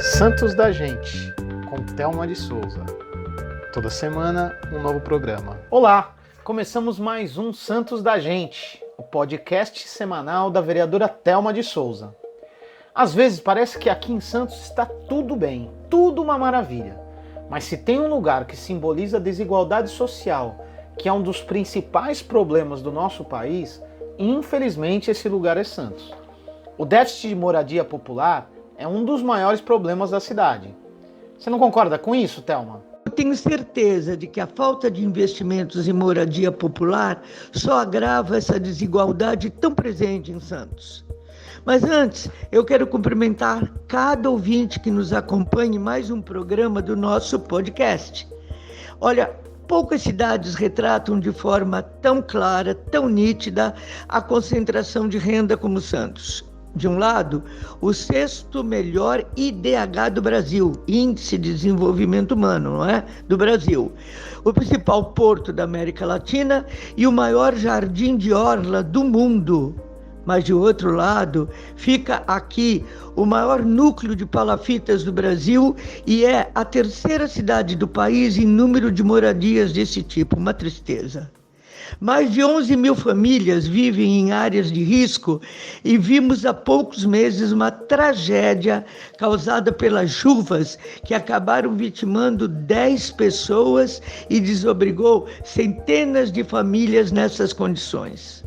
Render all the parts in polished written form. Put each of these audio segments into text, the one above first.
Santos da Gente, com Thelma de Souza. Toda semana, um novo programa. Olá! Começamos mais um Santos da Gente, o podcast semanal da vereadora Thelma de Souza. Às vezes parece que aqui em Santos está tudo bem, tudo uma maravilha. Mas se tem um lugar que simboliza a desigualdade social, que é um dos principais problemas do nosso país, infelizmente esse lugar é Santos. O déficit de moradia popular é um dos maiores problemas da cidade. Você não concorda com isso, Thelma? Eu tenho certeza de que a falta de investimentos em moradia popular só agrava essa desigualdade tão presente em Santos. Mas antes, eu quero cumprimentar cada ouvinte que nos acompanha em mais um programa do nosso podcast. Olha, poucas cidades retratam de forma tão clara, tão nítida, a concentração de renda como Santos. De um lado, o sexto melhor IDH do Brasil, Índice de Desenvolvimento Humano, não é? Do Brasil. O principal porto da América Latina e o maior jardim de orla do mundo. Mas, de outro lado, fica aqui o maior núcleo de palafitas do Brasil e é a terceira cidade do país em número de moradias desse tipo. Uma tristeza. Mais de 11 mil famílias vivem em áreas de risco e vimos há poucos meses uma tragédia causada pelas chuvas que acabaram vitimando 10 pessoas e desobrigou centenas de famílias nessas condições.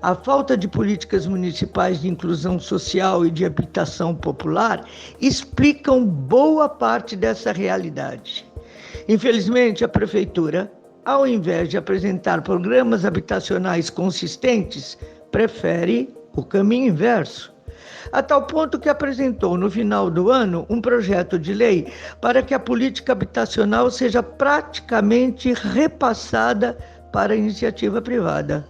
A falta de políticas municipais de inclusão social e de habitação popular explicam boa parte dessa realidade. Infelizmente, a Prefeitura, ao invés de apresentar programas habitacionais consistentes, prefere o caminho inverso. A tal ponto que apresentou no final do ano um projeto de lei para que a política habitacional seja praticamente repassada para a iniciativa privada.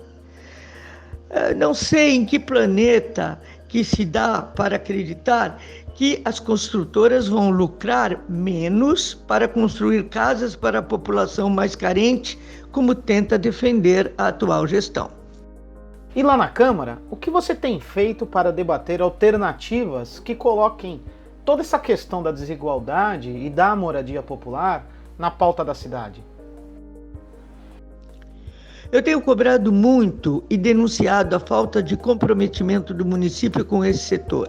Não sei em que planeta que se dá para acreditar que as construtoras vão lucrar menos para construir casas para a população mais carente, como tenta defender a atual gestão. E lá na Câmara, o que você tem feito para debater alternativas que coloquem toda essa questão da desigualdade e da moradia popular na pauta da cidade? Eu tenho cobrado muito e denunciado a falta de comprometimento do município com esse setor.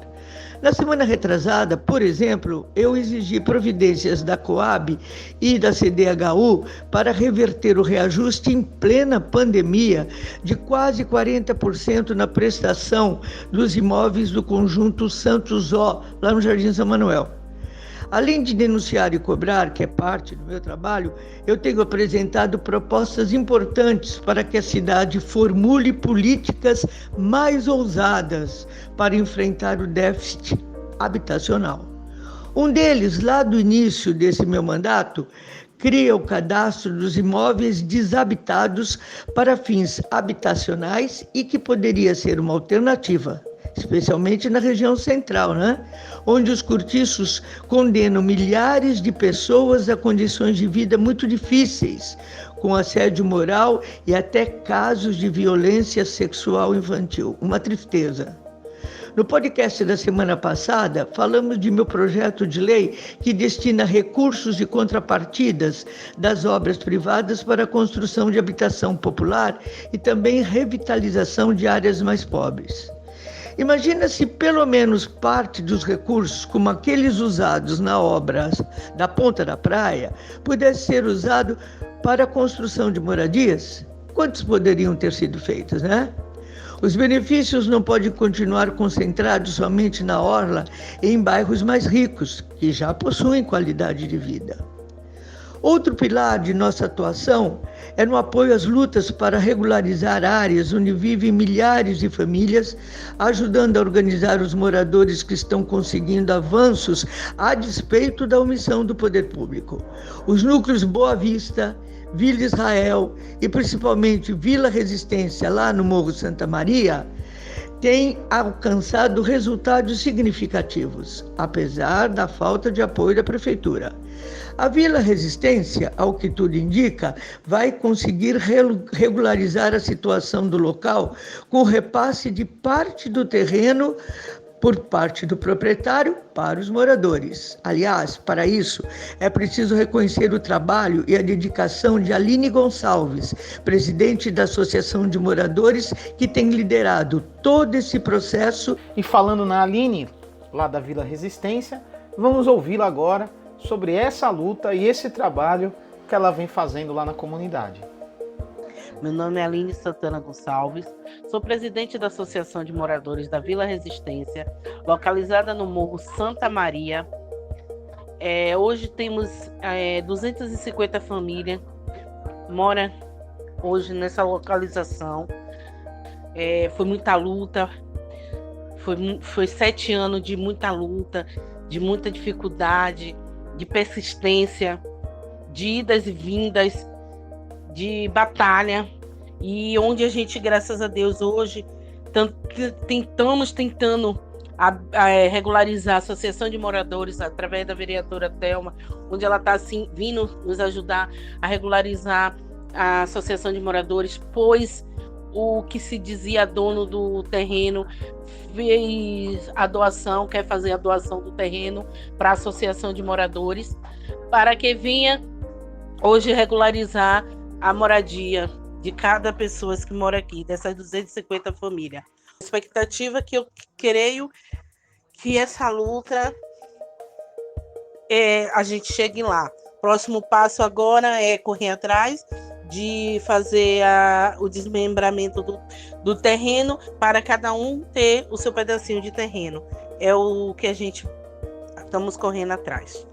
Na semana retrasada, por exemplo, eu exigi providências da Coab e da CDHU para reverter o reajuste em plena pandemia de quase 40% na prestação dos imóveis do conjunto Santos Ó, lá no Jardim São Manuel. Além de denunciar e cobrar, que é parte do meu trabalho, eu tenho apresentado propostas importantes para que a cidade formule políticas mais ousadas para enfrentar o déficit habitacional. Um deles, lá do início desse meu mandato, cria o cadastro dos imóveis desabitados para fins habitacionais e que poderia ser uma alternativa, especialmente na região central, onde os cortiços condenam milhares de pessoas a condições de vida muito difíceis, com assédio moral e até casos de violência sexual infantil. Uma tristeza. No podcast da semana passada, falamos de meu projeto de lei que destina recursos e contrapartidas das obras privadas para a construção de habitação popular e também revitalização de áreas mais pobres. Imagina se pelo menos parte dos recursos, como aqueles usados na obra da Ponta da Praia, pudesse ser usado para a construção de moradias. Quantos poderiam ter sido feitos, Os benefícios não podem continuar concentrados somente na orla e em bairros mais ricos, que já possuem qualidade de vida. Outro pilar de nossa atuação é no apoio às lutas para regularizar áreas onde vivem milhares de famílias, ajudando a organizar os moradores que estão conseguindo avanços a despeito da omissão do poder público. Os núcleos Boa Vista, Vila Israel e principalmente Vila Resistência, lá no Morro Santa Maria, têm alcançado resultados significativos, apesar da falta de apoio da Prefeitura. A Vila Resistência, ao que tudo indica, vai conseguir regularizar a situação do local com o repasse de parte do terreno por parte do proprietário para os moradores. Aliás, para isso, é preciso reconhecer o trabalho e a dedicação de Aline Gonçalves, presidente da Associação de Moradores, que tem liderado todo esse processo. E falando na Aline, lá da Vila Resistência, vamos ouvi-la agora sobre essa luta e esse trabalho que ela vem fazendo lá na comunidade. Meu nome é Aline Santana Gonçalves, sou presidente da Associação de Moradores da Vila Resistência, localizada no Morro Santa Maria. Hoje temos 250 famílias que moram hoje nessa localização. Foi muita luta, foi 7 anos de muita luta, de muita dificuldade, de persistência, de idas e vindas, de batalha, e onde a gente, graças a Deus, hoje tentando regularizar a Associação de Moradores através da vereadora Thelma, onde ela está assim, vindo nos ajudar a regularizar a Associação de Moradores, pois o que se dizia dono do terreno fez a doação, quer fazer a doação do terreno para a Associação de Moradores, para que venha hoje regularizar a moradia de cada pessoa que mora aqui, dessas 250 famílias. A expectativa que eu creio que essa luta a gente chegue lá. Próximo passo agora é correr atrás de fazer o desmembramento do terreno para cada um ter o seu pedacinho de terreno. É o que a gente estamos correndo atrás.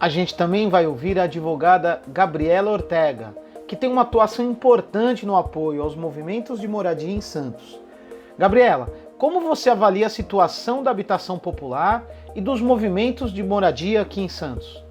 A gente também vai ouvir a advogada Gabriela Ortega, que tem uma atuação importante no apoio aos movimentos de moradia em Santos. Gabriela, como você avalia a situação da habitação popular e dos movimentos de moradia aqui em Santos?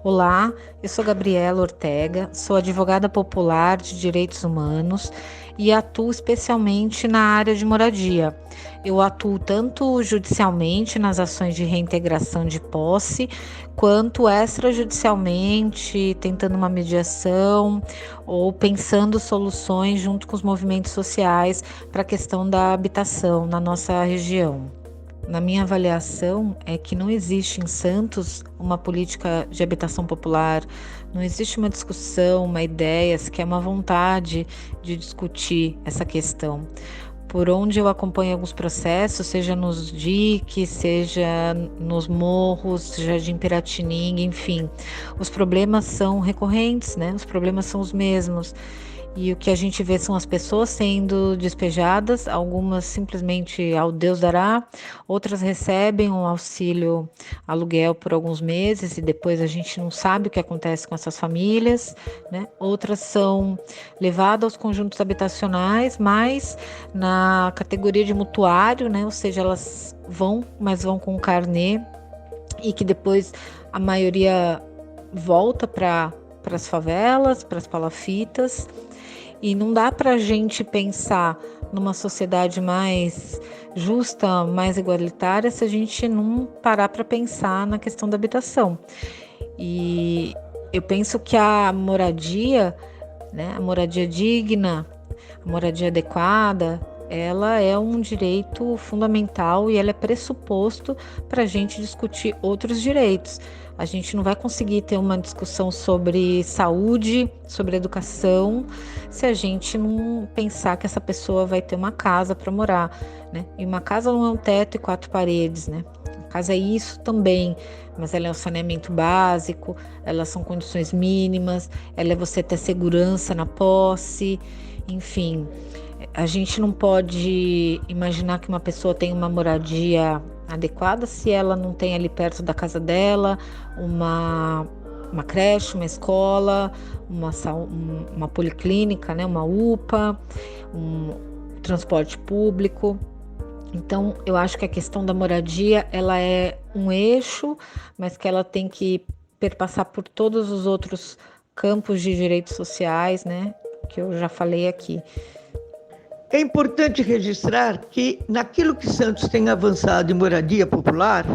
Olá, eu sou Gabriela Ortega, sou advogada popular de direitos humanos e atuo especialmente na área de moradia. Eu atuo tanto judicialmente nas ações de reintegração de posse, quanto extrajudicialmente, tentando uma mediação ou pensando soluções junto com os movimentos sociais para a questão da habitação na nossa região. Na minha avaliação, é que não existe em Santos uma política de habitação popular, não existe uma discussão, uma ideia, sequer uma vontade de discutir essa questão. Por onde eu acompanho alguns processos, seja nos diques, seja nos morros, Jardim Piratininga, enfim, os problemas são recorrentes, né? Os problemas são os mesmos. E o que a gente vê são as pessoas sendo despejadas, algumas simplesmente ao Deus dará, outras recebem um auxílio aluguel por alguns meses e depois a gente não sabe o que acontece com essas famílias, né? Outras são levadas aos conjuntos habitacionais, mas na categoria de mutuário, né? Ou seja, elas vão, mas vão com carnê e que depois a maioria volta para as favelas, para as palafitas. E não dá para a gente pensar numa sociedade mais justa, mais igualitária, se a gente não parar para pensar na questão da habitação. E eu penso que a moradia, né, a moradia digna, a moradia adequada, ela é um direito fundamental e ela é pressuposto para a gente discutir outros direitos. A gente não vai conseguir ter uma discussão sobre saúde, sobre educação, se a gente não pensar que essa pessoa vai ter uma casa para morar, né? E uma casa não é um teto e 4 paredes, né? A casa é isso também, mas ela é o saneamento básico, elas são condições mínimas, ela é você ter segurança na posse, enfim. A gente não pode imaginar que uma pessoa tem uma moradia adequada se ela não tem ali perto da casa dela uma creche, uma escola, uma policlínica, né, uma UPA, um transporte público. Então, eu acho que a questão da moradia, ela é um eixo, mas que ela tem que perpassar por todos os outros campos de direitos sociais, né, que eu já falei aqui. É importante registrar que, naquilo que Santos tem avançado em moradia popular,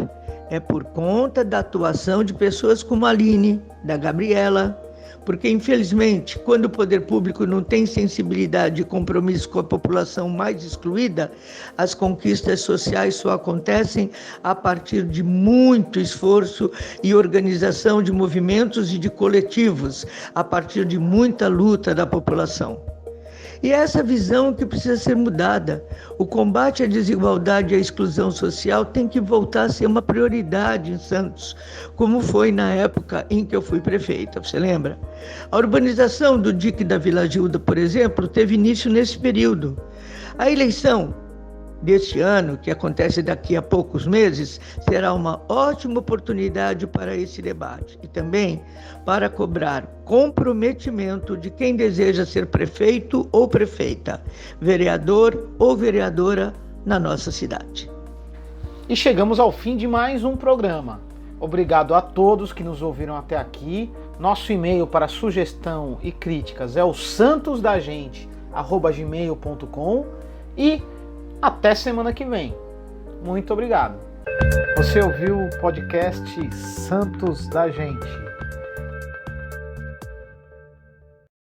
é por conta da atuação de pessoas como a Aline, da Gabriela, porque, infelizmente, quando o poder público não tem sensibilidade e compromisso com a população mais excluída, as conquistas sociais só acontecem a partir de muito esforço e organização de movimentos e de coletivos, a partir de muita luta da população. E é essa visão que precisa ser mudada. O combate à desigualdade e à exclusão social tem que voltar a ser uma prioridade em Santos, como foi na época em que eu fui prefeita, você lembra? A urbanização do dique da Vila Gilda, por exemplo, teve início nesse período. A eleição deste ano, que acontece daqui a poucos meses, será uma ótima oportunidade para esse debate e também para cobrar comprometimento de quem deseja ser prefeito ou prefeita, vereador ou vereadora na nossa cidade. E chegamos ao fim de mais um programa. Obrigado a todos que nos ouviram até aqui. Nosso e-mail para sugestão e críticas é o santosdagente@gmail.com e até semana que vem. Muito obrigado. Você ouviu o podcast Santos da Gente.